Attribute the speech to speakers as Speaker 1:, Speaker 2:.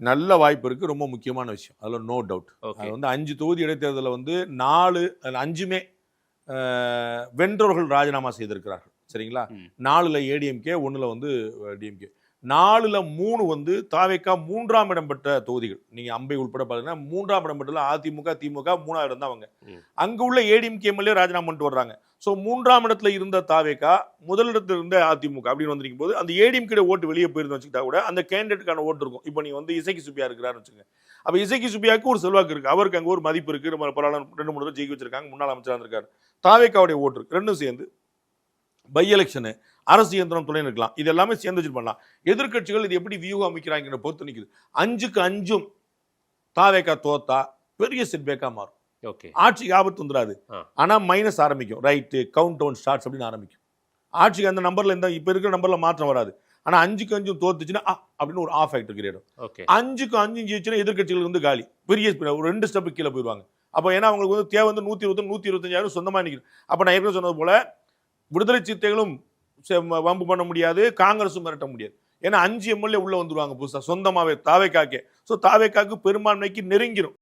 Speaker 1: நல்ல வாய்ப்பு இருக்கு. ரொம்ப முக்கியமான விஷயம். அதுல நோ டவுட். அது வந்து 5 தொகுதி இடைத்தேர்தலில் வந்து 4 5மே வென்றவர்கள் ராஜினாமா செய்திருக்கிறார்கள். சரிங்களா? 4ல ஏடிஎம்கே, 1ல வந்து டிஎம்கே. 4ல 3 வந்து தாவேக்கா 3ஆம் இடம் பெற்ற தொகுதிகள். நீங்க அம்பை உட்பட பார்த்தீங்கன்னா 3ஆம் இடம் பெற்றல அதிமுக, திமுக 3ஆவது இடம் தான் அவங்க. அங்க உள்ள ஏடிஎம்கே எம்எல்ஏ ராஜினாமா பண்ணிட்டு வர்றாங்க. ஸோ 3ஆம் இடத்துல இருந்த தாவேக்கா, முதலிடத்தில் இருந்த அதிமுக அப்படின்னு வந்திருக்கும் போது அந்த ஏடிஎம்கே ஓட்டு வெளியே போயிருந்து வச்சுக்கிட்டா கூட அந்த கேண்டிடேட்டுக்கான ஓட்டு இருக்கும். இப்போ நீ வந்து இசைக்கு சுப்பியா இருக்கிறாருன்னு வச்சுங்க. அப்ப இசைக்கு சுப்பியாவுக்கு ஒரு செல்வாக்கு இருக்கு. அவருக்கு அங்க ஒரு மதிப்பு இருக்கு. நம்ம பரவாயில்ல 2 3 ஜெயிக்க வச்சிருக்காங்க. முன்னாள் அமைச்சராக இருந்திருக்காரு. தாவேக்காவுடைய ஓட்டு இருக்கு. ரெண்டும் சேர்ந்து பை எலெக்ஷனு, அரசு இயந்திரம் துணை இருக்கலாம். இது எல்லாமே சேர்ந்து வச்சு பண்ணலாம். எதிர்க்கட்சிகள் இது எப்படி வியூகம் அமைக்கிறாங்க பொறுத்து நிற்குது. 5க்கு 5ம் தாவேக்கா தோத்தா பெரிய செட்பேக்கா மாறும். ஆட்சிக்கு ஆபத்து வந்துடாது. ஆனா மைனஸ் ஆரம்பிக்கும். ரைட்டு கவுண்ட் டவுன் ஸ்டார்ட்ஸ் அப்படின்னு ஆரம்பிக்கும். ஆட்சிக்கு அந்த நம்பர்ல இந்த இப்ப இருக்கிற நம்பர்ல மாற்றம் வராது. ஆனா 5க்கு 5 தோத்துச்சுன்னா அப்படின்னு ஒரு ஆஃப் ஆக்ட் கிரியேட். 5க்கு 5 ஜெயிச்சுன்னா எதிர்க்கட்சிகள் வந்து காலி. பெரிய ஒரு 2 ஸ்டெப் கீழே போயிடுவாங்க. அப்போ ஏன்னா அவங்களுக்கு வந்து தேவை வந்து 120 125 சொந்தமா நிற்குது. அப்ப நான் ஏற்கனவே சொன்னது போல விடுதலை சிறுத்தைகளும் வம்பு பண்ண முடியாது, காங்கிரஸும் மிரட்ட முடியாது. ஏன்னா 5 எம்எல்ஏ உள்ள வந்துருவாங்க புதுசா சொந்தமாவே தாவேக்காக்கே. ஸோ தாவேக்காக்கு பெரும்பான்மைக்கு நெருங்கிடும்.